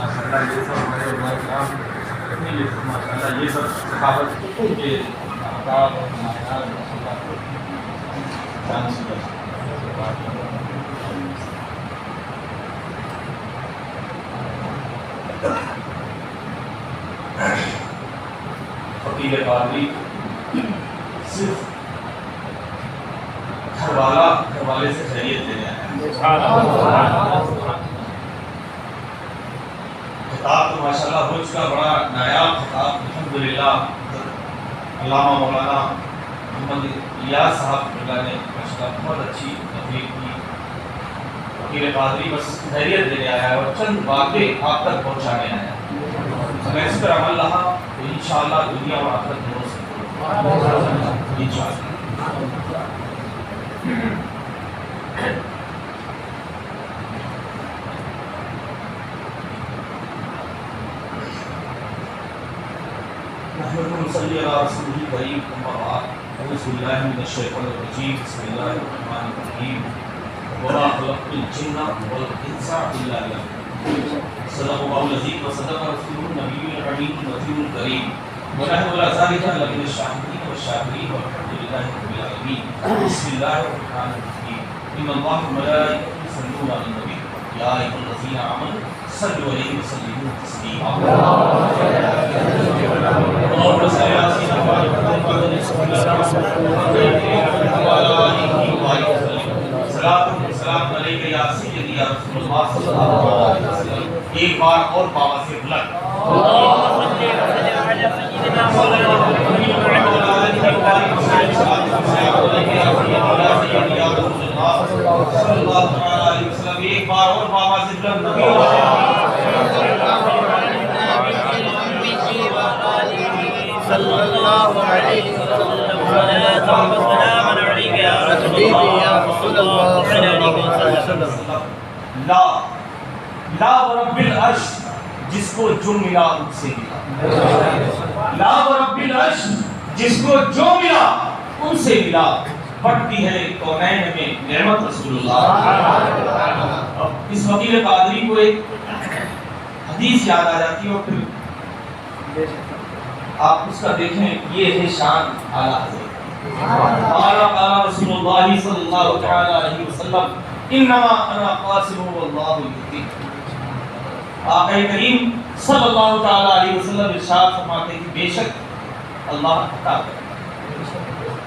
ماشاءاللہ یہ سب ہمارے علماء کرام ماشاءاللہ یہ سب ثقافت کے آداب اور معیار فقیر قادری صرف گھر والے سے خیریت دینے آیا ہے. خطاب تو ماشاءاللہ ہو چکا بڑا نایاب خطاب الحمدللہ. علامہ مولانا محمد الیاس صاحب اللہ نے ماشاءاللہ بہت اچھی تقریر کی. فقیر قادری بس خیریت دینے آیا ہے اور چند باتیں آپ تک پہنچانے آیا ہے. اگر اس پر عمل رہا تو انشاءاللہ دنیا اور آخرت دونوں سے انشاءاللہ. نحمده ونصلي على رسوله الكريم أما بعد أعوذ بالله من الشيطان الرجيم بسم الله الرحمن الرحيم وما خلقت الجن والإنس إلا ليعبدون صدق الله العظيم وصدق رسوله النبي الأمين النبي الكريم ونحن على ذلك لمن الشاهدين والشاكرين والحمد لله رب العالمين. بسم الله الرحمن الرحيم إن الله وملائكته يصلون على النبي يا أيها الذين آمنوا صلوا عليه وسلموا تسليما. اللهم صل على سيدنا محمد وعلى آله وسلم. صلاة والسلام عليك يا سيدي يا رسول الله صلى الله عليه وسلم. ایک بار اور بابا سے بلند اللهم صل على سيدنا محمد وعلى آله وسلم. ایک بار اور بابا سے بلند صلی اللہ علیہ وسلم. لا رب العرش جس کو جو ملا ان سے ملا. لا رب العرش جس کو جو ملا ان سے ملا. بڑھتی ہے کونین میں نعمت رسول اللہ. اس فقیر قادری کو ایک حدیث یاد آ جاتی ہے اور پھر آپ اس کا دیکھیں. یہ ہے شان اعلیٰ حضرت. قال رسول اللہ صلی اللہ علیہ وسلم انما انا قاسم واللہ یؤتی. آقا کریم صلی اللہ تعالی علیہ وسلم ارشاد فرماتے ہیں کہ بے شک اللہ عطا کرتا ہے.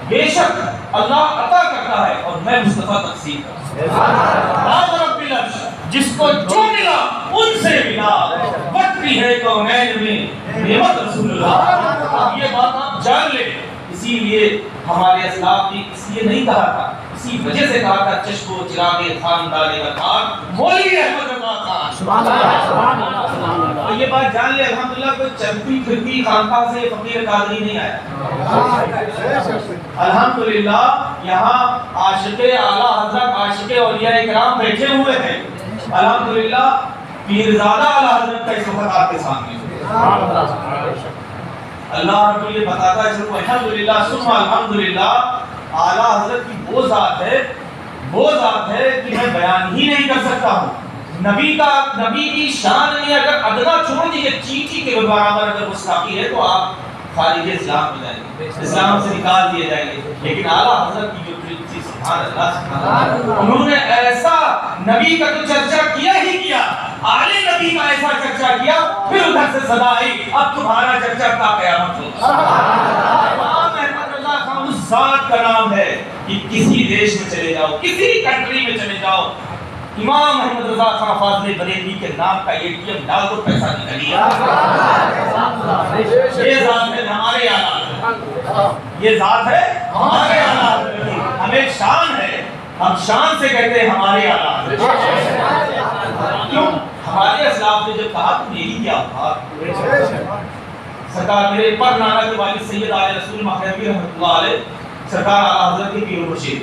بے شک اللہ عطا کرتا ہے اور میں مصطفیٰ تقسیم کرتا ہوں. رب العرش جس کو جو ملا ان سے ملا. بڑھتی ہے کونین میں نعمت رسول اللہ. یہ بات آپ جان لیں. اسی لیے ہمارے اسلاف نے اس لیے نہیں کہا تھا, اسی وجہ سے کہا تھا چشم و چراغ خاندان وطن مولوی احمد رضا خان. سبحان اللہ. یہ بات جان لے الحمدللہ کوئی چلتی پھرتی خانقاہ سے فقیر قادری نہیں آیا. الحمدللہ یہاں عاشق اعلیٰ حضرت عاشق اولیاء کرام بیٹھے ہوئے ہیں. الحمدللہ پیرزادہ اعلیٰ حضرت کا اس وقت آپ کے سامنے. اللہ رب یہ بتاتا ہے چلو الحمدللہ ثم الحمدللہ. اعلیٰ حضرت کی وہ ذات ہے کہ میں بیان ہی نہیں کر سکتا ہوں. نبی کی شان میں اگر ادنا چھوڑ دیجیے چیٹی کے برابر اگر گستاخی ہے تو آپ خارج اسلام ہو جائیں گے, اسلام سے نکال دیے جائیں گے. لیکن اعلیٰ حضرت کی جو چیز سبحان اللہ انہوں نے ایسا نبی کا تو چرچا کیا ہی کیا, آل نبی کا ایسا چرچا کیا, پھر ادھر سے صدا آئی اب تمہارا چرچا کا قیامت ہوگا. امام احمد رضا خان اس ذات کا نام ہے کہ کسی دیش میں چلے جاؤ, کسی کنٹری میں چلے جاؤ, امام احمد رضا خان فاضل بریلوی کے نام کا ATM ڈال دو پیسہ نکلیے. یہ ذات ہے ہمارے اعلیٰ, یہ ذات ہے ہمارے اعلیٰ. ہمیں شان ہے, ہم شان سے کہتے ہیں ہمارے اعلیٰ. کیوں ہمارے اسلاف نے جب کہا تو یہی کیا تھا. سرکار میرے پر نانا کے والد سید آل رسول مخدومی رحمۃ اللہ علیہ سرکار اعلیٰ حضرت کے پیر و مرشد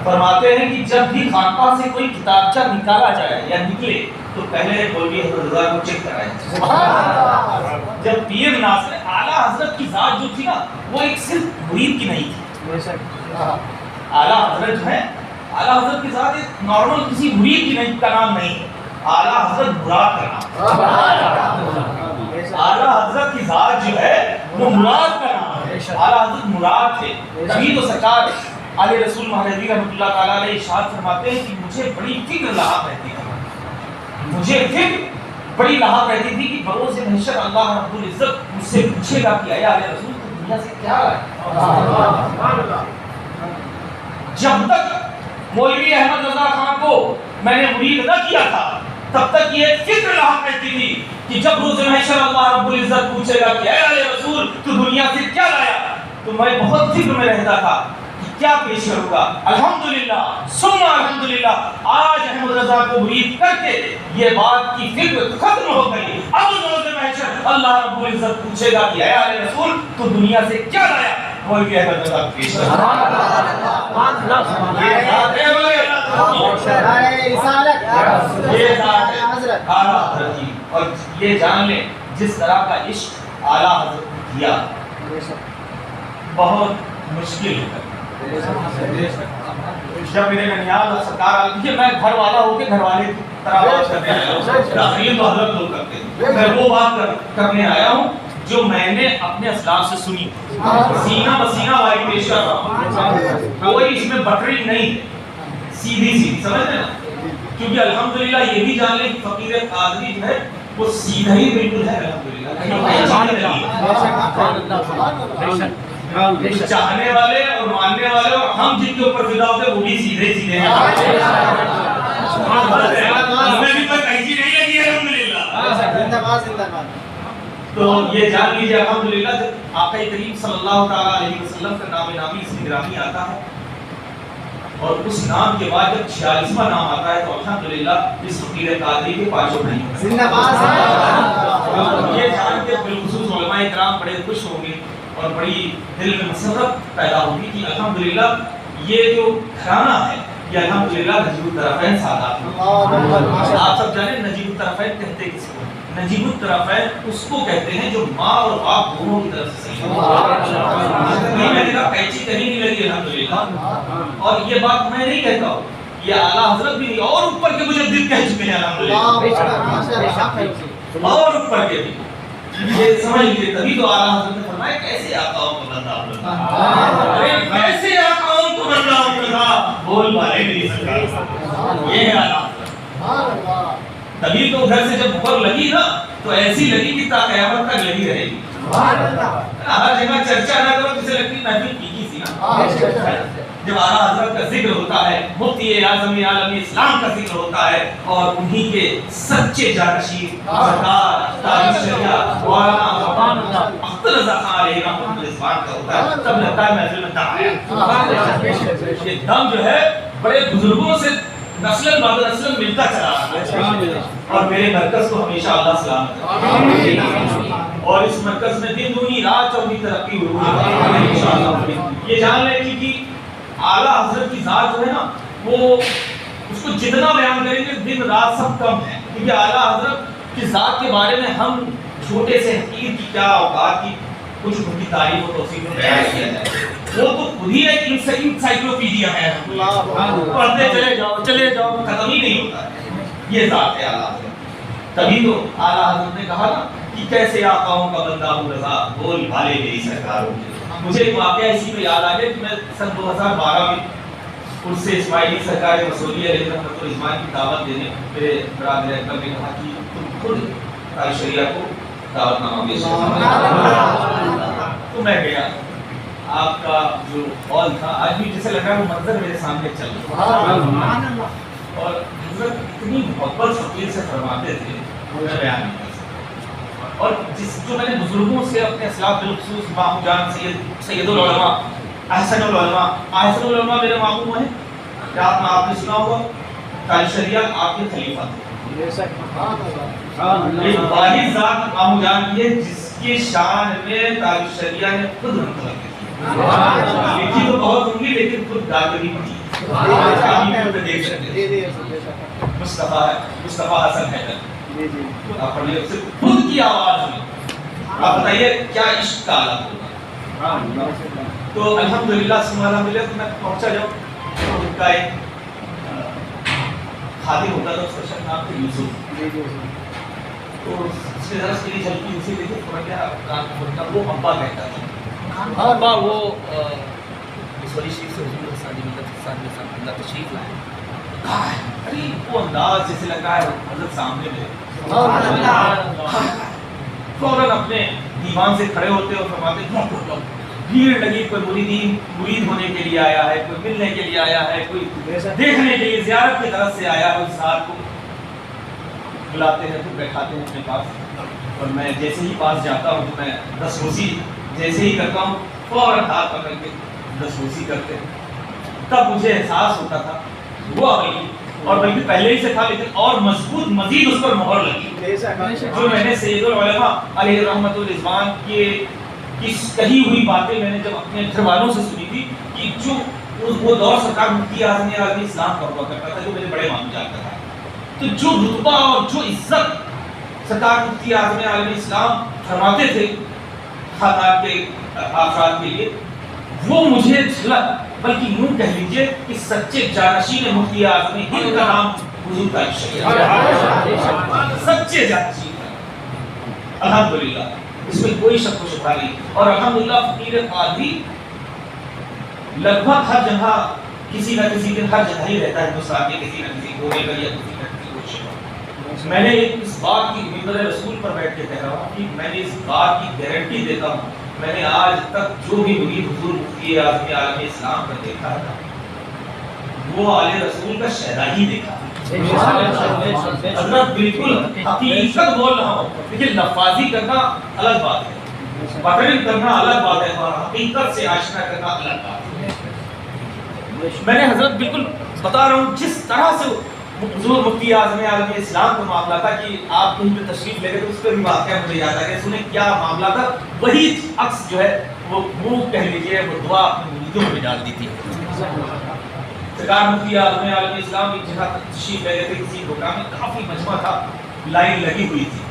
فرماتے ہیں کہ جب بھی خانقاہ سے کوئی کتابچہ نکالا جائے یا نکلے تو پہلے مولوی حضرت رضا کو چیک کرائیں. جب پیر ناصر اعلیٰ حضرت کی ذات جو تھی نا وہ ایک صرف مرید کی نہیں تھی. اعلیٰ حضرت جو ہے اعلیٰ حضرت کی ذات ایک نارمل کسی مرید کی نہیں کا نام نہیں. اعلیٰ حضرت مراد کا نام، اعلیٰ حضرت کی ذات جو ہے وہ مراد کا نام ہے، اعلیٰ حضرت مراد تھے. تبھی تو سرکار علیہ رسول مہدوی رحمۃ اللہ تعالیٰ علیہ ارشاد فرماتے ہیں کہ مجھے بڑی فکر لاحق رہتی تھی، مجھے فکر بڑی لاحق رہتی تھی کہ بروز محشر اللہ رب العزت مجھ سے پوچھے گا کہ اے علیہ رسول تو دنیا سے کیا ہے. جب تک مولوی احمد رضا خان کو میں نے مرید نہ کیا تھا تب تک یہ فکر لاحق رہتی تھی کہ جب روز محشر اللہ رب العزت پوچھے گا کہ اے علیہ رسول تو دنیا سے کیا لایا، تو میں بہت فکر میں رہتا تھا کہ کیا پیش کروں گا. الحمدللہ ثم الحمدللہ آج احمد رضا کو مرید کر کے یہ بات کی فکر ختم ہو گئی. اب روز محشر اللہ رب العزت پوچھے گا کہ اے علیہ رسول تو دنیا سے کیا لایا، مولوی احمد رضا کو پیش کروں اور یہ جان لیں جس طرح کا عشق اعلیٰ حضرت کو کیا بہت مشکل ہے. جب میرے ننیال اور سرکار دیکھیے میں گھر والا ہو کے گھر والے کی طرح بات کرنے آیا ہوں، تقریر تو حضرت لوگ کرتے ہیں، میں وہ بات کرنے آیا ہوں جو میں نے اپنے اسلاف سے سنی، سینہ بسینہ والی پیش کر رہا ہوں، کوئی اس میں بٹری نہیں ہے، سیدھی سیدھی سمجھتے ہیں نا. کیونکہ الحمدللہ یہ بھی جان لیں کہ فقیر قادری جو ہے وہ سیدھا ہی بالکل ہے الحمدللہ. چاہنے والے اور ماننے والے اور ہم جن کے اوپر فدا ہوتے وہ بھی سیدھے سیدھے ہیں. ہمیں بھی کوئی کیسی نہیں لگی ہے الحمدللہ. تو یہ جان لیجیے الحمدللہ جب آقا کریم صلی اللہ تعالیٰ علیہ وسلم کا نام نامی اس میں گرامی آتا ہے اور اس نام کے بعد جب 46واں نام آتا ہے تو الحمدللہ اس فقیر قادری کے پانچوں نہیں ہوتے. یہ جان کے بالخصوص علماء کرام بڑے خوش ہوں گے اور بڑی دل میں مسرت پیدا ہوگی کہ الحمدللہ یہ جو گھرانہ ہے یہ الحمدللہ نجیب الطرفین سادات ہیں. آپ سب جانیں نجیب الطرفین کہتے کس کو؟ نجیب الطرفین اس کو کہتے ہیں جو ماں اور باپ دونوں کی طرف سے صحیح ہے. میں نے کہا قینچی کہیں نہیں لگی الحمدللہ، اور یہ بات میں نہیں کہتا ہوں، یہ اعلیٰ حضرت بھی نہیں اور اوپر کے مجدد کہہ چکے ہیں الحمدللہ، اور اوپر کے بھی. یہ سمجھ لیجیے تبھی تو اعلیٰ حضرت نے فرمایا کیسے آقاؤں کو بندہ بندہ، کیسے آقاؤں کو بندہ بندہ بول پا رہے میری سرکار. یہ ہے اعلیٰ حضرت. تبھی تو گھر سے جب مہر لگی نا تو ایسی لگی کہ تا قیامت تک لگی رہے گی. ہر جگہ چرچا نہ کرو جسے لگتی محفل کی سی نا. جب اعلیٰ حضرت کا ذکر ہوتا ہے، مفتی اعظم عالم اسلام کا ذکر ہوتا ہے اور انہی کے سچے جانشین سرکار تاج شریعہ مولانا اختر رضا خان علیہ رحمۃ اللہ کا ہوتا ہے تب لگتا ہے محفل میں دم آیا. یہ دم جو ہے بڑے بزرگوں سے نسل بعد نسل ملتا چلا رہا ہے اور میرے مرکز کو ہمیشہ اللہ سلامت رکھے اور اس مرکز میں دن دنی رات چوبی ترقی ہوئی. یہ جان لیں کہ اعلیٰ حضرت کی ذات جو ہے نا وہ اس کو جتنا بیان کریں گے دن رات سب کم ہے، کیونکہ اعلیٰ حضرت کی ذات کے بارے میں ہم چھوٹے سے حقیر کی کیا اوقات کی کچھ ان کی تعریف و توصیف میں بیان کیا جائے. وہ تو خود ہی ایک انسائکلوپیڈیا ہے، پڑھتے چلے جاؤ ختم ہی نہیں ہوتا ہے. یہ ذات ہے اعلیٰ حضرت. تبھی تو اعلیٰ حضرت نے کہا نا کہ کیسے آقاؤں کا بندہ ہوں رضا بول بھالے میری سرکاروں. مجھے ایک واقعہ اسی پہ یاد آ گیا کہ میں سن 2012 میں اس سے اسماعیلی سرکار مسعودی علیہ رحمۃ الرحمٰن کی دعوت دینے میرے برادر اکرم نے کہا کہ تم خود تاج شریعہ کو دعوت نامہ پیش کرنا. تو میں گیا. آپ کا جو ہال تھا آج بھی جیسے لگ رہا ہے وہ منظر میرے سامنے چل رہا اور حضرت اتنی محبت فقیر سے فرماتے تھے میں بیان نہیں کر سکتا. اور جو میں نے بزرگوں سے اپنے اسلاف بالخصوص مامو جان سید العلماء احسن العلماء میرے مامو ہیں کہ آپ نے سنا ہوگا تاج شریعہ آپ کے خلیفہ تھے. ایک واحد ذات مامو جان کی ہے جس کی شان میں تاج شریعہ نے خود رنگ لکھی تو بہت ہوں گی لیکن خود داغی بھی دیکھ سکتے مصطفیٰ حسن حیدر آپ پڑھیے اسے خود کی آواز میں. آپ بتائیے کیا عشق کا عالم ہوگا. تو الحمدللہ سبحان اللہ ملے تو میں پہنچا جاؤں ان کا ایک خادم ہوتا تھا، اس کا شخص نام تھا یوسف. تو اس نے ذرا اس کے لیے جھلکی اسے دیکھے تھوڑا کیا وہ ابا کہتا تھا. ابا وہ اس والی شریف سے حضور اللہ تشریف لائے. ارے وہ انداز جیسے لگا ہے حضرت سامنے میں. فوراً اپنے دیوان سے کھڑے ہوتے اور فرماتے بھیڑ لگی، کوئی مرید ہونے کے لیے آیا ہے، کوئی ملنے کے لیے آیا ہے، کوئی دیکھنے کے لیے زیارت کی طرف سے آیا ہے. اس رات کو بلاتے ہیں تو بیٹھاتے ہیں اپنے پاس، اور میں جیسے ہی پاس جاتا ہوں تو میں دستبوسی جیسے ہی کرتا ہوں فوراً ہاتھ پکڑ کے دستبوسی کرتے ہیں. تب مجھے احساس ہوتا تھا وہ عملی، اور بلکہ پہلے ہی سے تھا لیکن اور مضبوط مزید اس پر مہر لگی جو میں نے سید العلماء علیہ رحمۃ الرضوان کی کہی ہوئی باتیں میں نے جب اپنے گھر والوں سے سنی تھی کہ جو وہ دور سرکار مفتی اعظم عالم اسلام کا ہوا کرتا تھا جو میرے بڑے ماموں جانتا تھا. تو جو رتبہ اور جو عزت سرکار مفتی اعظم عالم اسلام فرماتے تھے خاندان کے افراد کے لیے، وہ مجھے جھلک بلکہ یوں کہہ لیجیے کہ سچے جانشین مفتی اعظم ہند کا نام حضور کا سچے جانشین الحمدللہ، اس میں کوئی شک و شبہ نہیں. اور الحمدللہ فقیر قادری لگ بھگ ہر جگہ کسی نہ کسی دن ہر جگہ ہی رہتا ہے ہندوستان کے کسی نہ کسی کونے پر یا کسی نہ کسی کوشش پر. میں نے اس بات کی منبر رسول پر بیٹھ کے کہہ رہا ہوں کہ میں نے اس بات کی گارنٹی دیتا ہوں، میں نے آج تک جو بھی مرید حضور مفتی اعظم عالم اسلام کا دیکھا ہے وہ آل رسول کا شہدا ہی دیکھا ہے. حضرت بالکل حقیقت بول رہا ہوں، لیکن نفاذی کرنا الگ بات ہے، بٹرنگ کرنا الگ بات ہے، اور حقیقت سے آشنا کرنا الگ بات ہے. میں نے حضرت بالکل بتا رہا ہوں جس طرح سے حضور مفتی اعظم عالم اسلام کا معاملہ تھا کہ آپ کہیں پہ تشریف لے گئے تو اس پہ بھی واقعہ مجھے یاد آ گیا. سنیں کیا معاملہ تھا، وہی عکس جو ہے وہ منہ کہہ لیجیے وہ دعا اپنے مریدوں میں ڈال دی تھی. سرکار مفتی اعظم عالم اسلام ایک جگہ تشریف لے گئے تھے کسی پروگرام میں، کافی مجمع تھا، لائن لگی ہوئی تھی،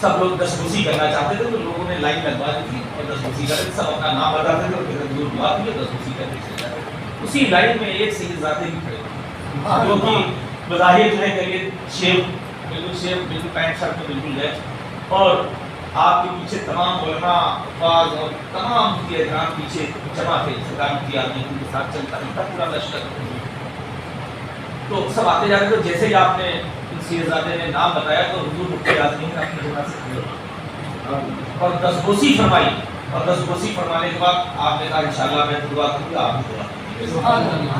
سب لوگ دستبوسی کرنا چاہتے تھے تو لوگوں نے لائن لگوا دی تھی اور دستبوسی کر کے سب اپنا نام بتاتے تھے اور پھر حضور دعا کی دستبوسی کر کے چلے جاتے. اسی لائن میں ایک سید ذاتے بھی کھڑے جو کہ بظاہر جو ہے کہ شیو بالکل پینٹ شرٹ میں بالکل ہے، اور آپ کے پیچھے تمام علماء افاظ اور تمام مفتی احترام پیچھے جمع تھے. سرکار مفتی اعظم کے ساتھ چلتا تھا پورا لشکر. تو سب آتے جاتے تھے، جیسے ہی آپ نے سیرزادے نے نام بتایا تو حضور مفتی اعظم نے اپنی جگہ سے کھڑے اور دستبوسی فرمائی، اور دستبوسی فرمانے کے بعد آپ نے کہا انشاءاللہ میں دعا کروں گا، آپ بھی دعا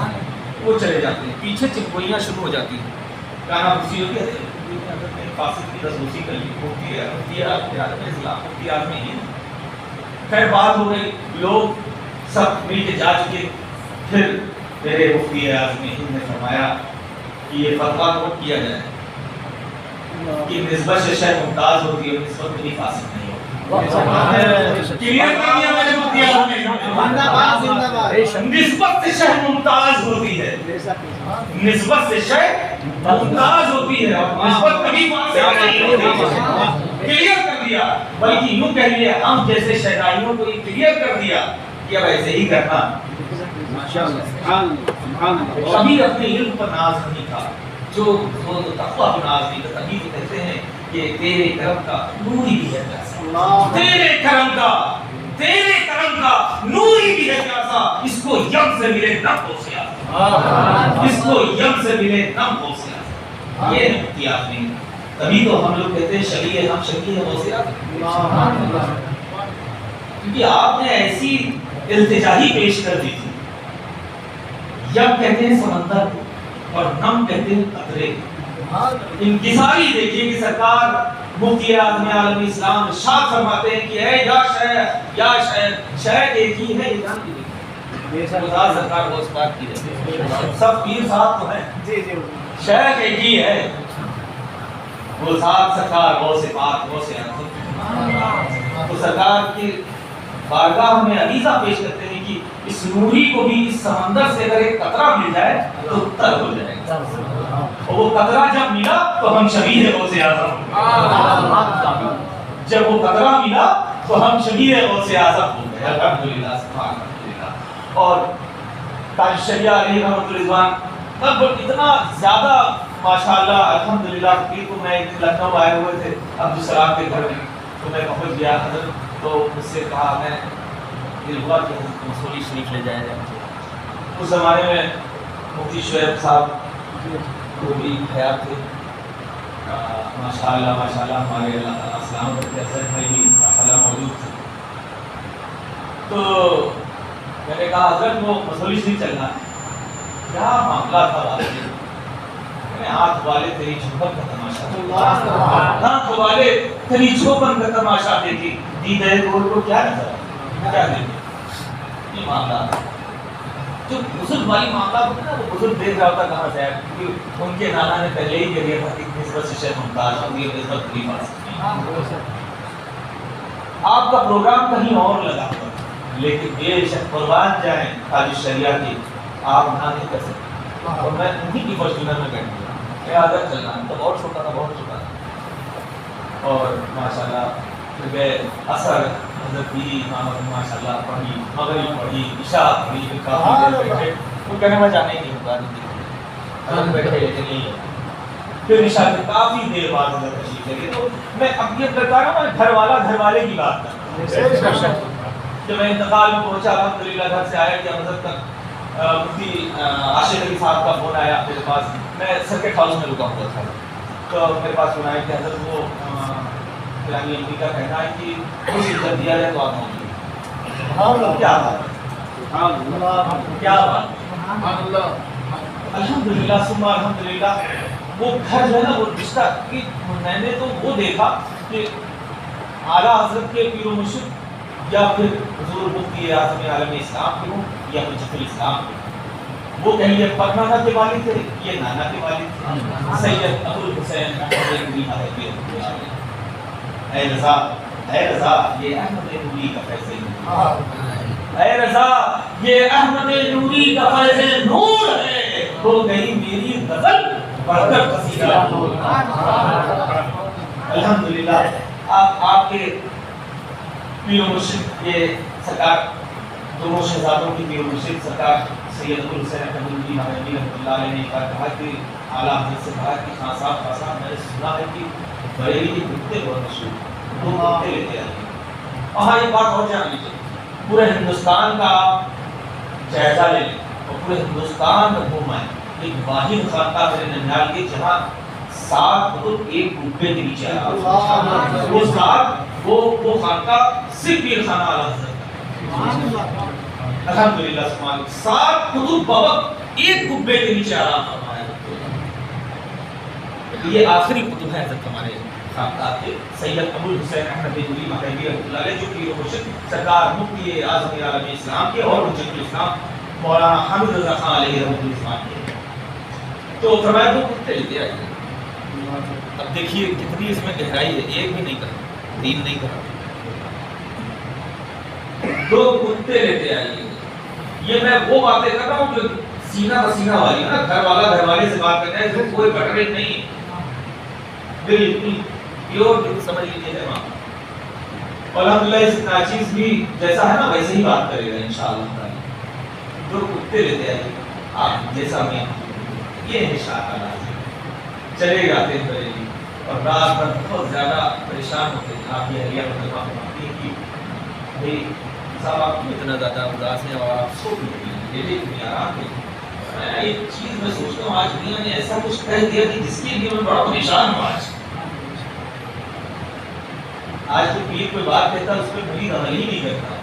کریں. وہ چلے جاتے ہیں، پیچھے چپوئیاں شروع ہو جاتی ہیں، کہنا خوشی ہوتی ہے فاسد کی دستبوسی کر لی مفتی اعظم اسلام مفتی اعظم ہند. خیر بات ہو گئی، لوگ سب مل کے جا چکے. پھر میرے مفتی اعظم ہند نے فرمایا کہ یہ فتویٰ نوٹ کیا جائے کہ نسبت سے شے ممتاز ہوتی ہے، نسبت میں فاسد نہیں ہوتی. کلیئر کر دیا میں نے مفتی اعظم نے، نسبت سے شے ممتاز ہوتی ہے، نسبت سے شے ممتاز ہوتی ہے اور نسبت کبھی فاسد نہیں ہوتی. کلیئر کر دیا، بلکہ یوں کہہ لیا ہم جیسے شہدائیوں کو یہ کلیئر کر دیا کہ اب ایسے ہی کرنا. کبھی اپنے علم پر ناز نہیں تھا، جو تقویٰ پر ناز نہیں تھا. تبھی تو کہتے ہیں کہ تیرے کرم کا نور ہی بھی ہے پیاسا، تیرے کرم کا نور ہی بھی ہے پیاسا، اس کو یم سے ملے نم ہو سے آسا، اس کو یم سے ملے نم ہو سے آسا. یہ ہے مفتی اعظم. تبھی تو ہم لوگ کہتے ہیں شبیہ ہم شبیہ ہو سے آسا، کیونکہ آپ نے ایسی التجاہی پیش کر دی تھی. یم کہتے ہیں سمندر اور نم کہتے ہیں قطرے. انکساری دیکھیے کہ سرکار مفتی اعظم عالم اسلام ارشاد فرماتے ہیں کہ اے یا شہد ایک ہی ہے، یہ جان کی خدا سرکار وہ اس بات کی ہے. سب پیر صاحب تو ہیں، شہد ایک ہی ہے، وہ ذات سرکار وہ سے بات وہ سے تو سرکار کی بارگاہ میں عریضہ پیش کرتے ہیں کہ اس نوری کو بھی اس سمندر سے اگر ایک قطرہ مل جائے تو تر ہو جائے گا. اور وہ قطرہ جب ملا تو ہم شبیہ غوث اعظم، جب وہ قطرہ ملا تو ہم شبیہ غوث اعظم ہو گئے. الحمدللہ سبحان اللہ. اور تاج شریعہ علیہ رحمۃ الرضوان تب اتنا زیادہ ماشاءاللہ الحمدللہ فقیر کو میں لکھنؤ آئے ہوئے تھے عبدالسلام کے گھر میں، تو میں پہنچ گیا حضرت، تو مجھ سے کہا میں دل ہوا کہ حضرت مسوری شریف لے جائے جائے۔ اس زمانے میں مفتی شعیب صاحب وہ بھی حیات تھے، ماشاءاللہ ماشاءاللہ ہمارے اللہ تعالیٰ سلامت رکھے، حضرت میں بھی ماشاءاللہ موجود تھے۔ تو میں نے کہا حضرت وہ مسوری شریف چلنا ہے، کیا معاملہ تھا والے، ہاتھ والے تیری جھوپن کا تماشا، ہاتھ والے تیری جھوپن کا تماشا دیکھی، دی گئے گول کو کیا نظر آیا، کیا دیکھی؟ یہ معاملہ جو بزرگ والی معاملہ ہوتا ہے نا، وہ بزرگ دیکھ رہا ہوتا کہاں سے ہے، کیونکہ ان کے نانا نے پہلے ہی کہہ دیا تھا کہ نسبت سے شیخ ممتاز ہوگی، نسبت نہیں پا سکتی۔ آپ کا پروگرام کہیں اور لگا ہوا، لیکن بے شک قربان جائیں تاج شریعہ کی، آپ نہ نہیں کر سکتے۔ اور میں انہیں کی فارچونر میں بیٹھ گیا، میں آدھر چلنا تو بہت چھوٹا تھا، بہت چھوٹا تھا، اور ماشاءاللہ پھر گئے اثر حضرت بھی ماشاءاللہ پڑھی، مغرب پڑھی، عشاء پڑھی، پھر کافی دیر بیٹھے، وہ کہنے میں جانے ہی نہیں ہوگا نہیں بیٹھے لیکن نہیں، پھر عشاء کے کافی دیر بعد حضرت تشریف لے گئے۔ تو میں اب یہ بتا رہا ہوں، گھر والا گھر والے کی بات کر رہا ہوں۔ جب میں انتقال میں پہنچا الحمدللہ، گھر سے آیا کہ حضرت تک مفتی عاشق علی صاحب کا فون آیا میرے پاس، میں سرکٹ ہاؤس میں رکا ہوا تھا، تو میرے پاس فون آیا کہ حضرت وہ فلانی امی کا کہنا ہے کہ کچھ عزت دیا جائے تو آپ ہوں۔ کیا بات، کیا بات، الحمدللہ ثم الحمدللہ۔ وہ گھر جو ہے نا وہ رشتہ، کہ میں نے تو وہ دیکھا کہ اعلیٰ حضرت کے پیر و مرشد یا پھر حضور مفتی اعظم عالم اسلام کے ہوں یا حجت الاسلام کے، وہ کہیں یہ پر نانا کے والد تھے، یہ نانا کے والد تھے، سید ابو الحسین اے رضا، اے رضا یہ احمد نوری کا فیض، اے رضا یہ احمد نوری کا فیض نور ہے، وہ کہیں میری غزل پڑھ کر قصیدہ الحمدللہ۔ آپ کے پیر و مرشد یہ سرکار دونوں شہزادوں کی پیر و مرشد سرکار سید ابو الحسین احمد نوری رحمۃ اللہ علیہ نے کہا کہ اعلیٰ حضرت سے کہا کہ خان صاحب میں نے سنا ہے کہ بریلی کے کتے بہت مشہور ہیں، وہ کتے لیتے آئے ہیں۔ وہاں یہ بات اور جان لیجیے، پورے ہندوستان کا جائزہ لے لیں اور پورے ہندوستان میں گھومائیں، ایک واحد خانقاہ میرے ننیال کی جہاں 7 کتب ایک کبے کے نیچے آیا، وہ 7 وہ خانقاہ صرف پیر خانہ اعلیٰ حضرت الحمدللہ، 7 کتب بوقت ایک کبے کے نیچے آرام فرمایا۔ یہ آخری کتب ہے حضرت ہمارے خانقاہ کے سید ابو الحسین احمد نوری مہدوی رحمۃ اللہ علیہ، جو پیر و مرشد سرکار مفتی اعظم عالم اسلام کے اور حجت الاسلام مولانا حامد رضا خان علیہ رحمۃ الاسلام کے۔ تو فرمایا دو کتے لیتے آئیے۔ اب دیکھیے کتنی اس میں گہرائی ہے، ایک بھی نہیں کہا، 3 نہیں کہا، 2 کتے لیتے آئیے۔ یہ میں وہ باتیں کر رہا ہوں جو سینہ بسینہ والی ہے نا، گھر والا گھر والے سے بات کرتا ہے، جو کوئی بٹرے نہیں، بالکل پیور سمجھ لیجیے ہے وہاں۔ الحمدللہ اس ناچیز بھی جیسا ہے نا ویسے ہی بات کرے گا انشاءاللہ تعالی۔ 2 کتے لیتے آئیے آپ جیسا میں، یہ ہے شاہ اللہ چلے جاتے ہیں بریلی، اور رات بھر بہت زیادہ پریشان ہوتے ہیں۔ آپ یہ اہلیہ مطلبہ فرماتی ہے کہ بھائی صاحب آپ کیوں اتنا زیادہ اداس ہیں اور آپ سو کیوں رہی ہیں، یہ دیکھ نہیں آرام ہے۔ میں ایک چیز میں سوچتا ہوں آج دنیا نے ایسا کچھ کہہ دیا کہ جس کے لیے میں بڑا پریشان ہوں۔ آج تو پیر کوئی بات کہتا ہے اس پہ مرید عمل ہی نہیں کرتا۔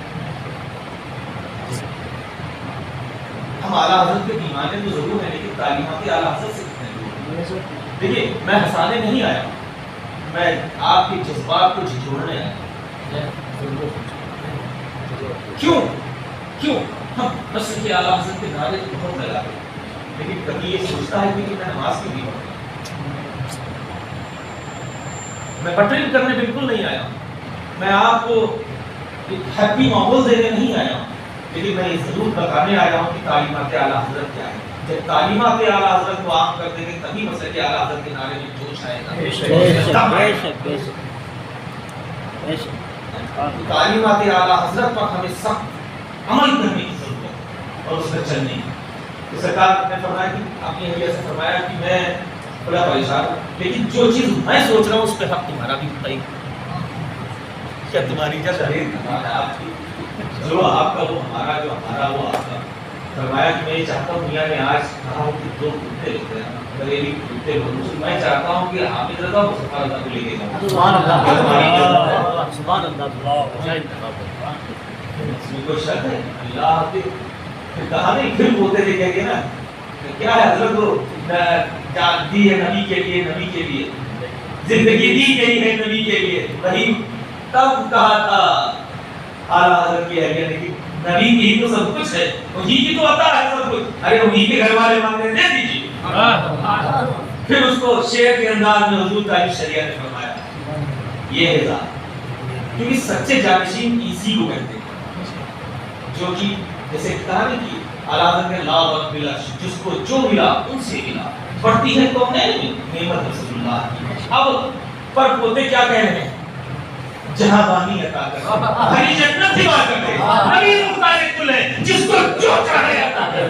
ہم اعلیٰ حضرت کے دیوانے تو ضرور ہیں، لیکن تعلیمات اعلیٰ حضرت سے کتنے دور ہیں۔ دیکھیے میں ہنسانے نہیں آیا، میں آپ کے جذبات کو جھنجھوڑنے آیا۔ کیوں ہم نسل کے اعلیٰ حضرت کے نعرے تو بہت لگاتے ہیں، لیکن کبھی یہ سوچتا ہے کہ میں نماز کی بھی پڑھوں۔ میں بٹرنگ کرنے بالکل نہیں آیا، میں آپ کو ایک ہیپی ماحول دینے نہیں آیا ہوں، لیکن میں یہ ضرور بتانے آیا ہوں کہ تعلیمات اعلیٰ حضرت کیا ہے۔ جب تعلیمات اعلیٰ حضرت کو عام کر دیں گے تبھی مسئلہ کہ اعلیٰ حضرت کے نعرے میں جوش آئے گا۔ تعلیمات اعلیٰ حضرت پر ہمیں سخت عمل کرنے کی ضرورت ہے اور اس پر چلنے کی۔ تو سرکار نے فرمایا کہ اپنی حیثیت سے فرمایا کہ میں بڑا پریشان ہوں، لیکن جو چیز میں سوچ رہا ہوں اس پہ حق تمہارا بھی ہوتا ہی کیا تمہاری کیا دلیل آپ کی، جو آپ کا وہ ہمارا، جو ہمارا وہ آپ کا. فرمایا کہ میں یہ چاہتا ہوں، دنیا نے آج کہا ہوں کہ دو کتے ہوتے ہیں بریلی کتے ہوتے، میں چاہتا ہوں کہ حامد رضا مصطفیٰ رضا کو لے کے جاؤں. سبحان اللہ، سبحان اللہ. اس میں کوئی شک ہے؟ اللہ کے کہا نہیں، پھر بولتے تھے کہہ کے نا کیا ہے حضرت وہ جان دی ہے نبی کے لیے، نبی کے لیے زندگی دی گئی ہے نبی کے لیے. وہی تب کہا تھا اعلیٰ حضرت کی اہلیہ نے کہ نبی کی ہی تو سب کچھ ہے، وہی کی تو عطا ہے سب کچھ، ارے وہی کے گھر والے مانگتے دے دیجیے. پھر اس کو شعر کے انداز میں حضور تعالی شریعت نے فرمایا یہ ہے ذات، کیونکہ سچے جانشین اسی کو کہتے ہیں، جو کہ جیسے کہا نہیں کہ اعلیٰ حضرت نے لا وقت ملا، جس کو جو ملا ان سے ملا. پڑھتی ہے تو نعمت رسول اللہ کی. اب پر پوتے کیا کہہ رہے ہیں؟ جہاں بانی عطا کر، ہری جنت کی بات کرتے ہیں، ہری مختار کل ہے جس کو جو چاہے عطا کر.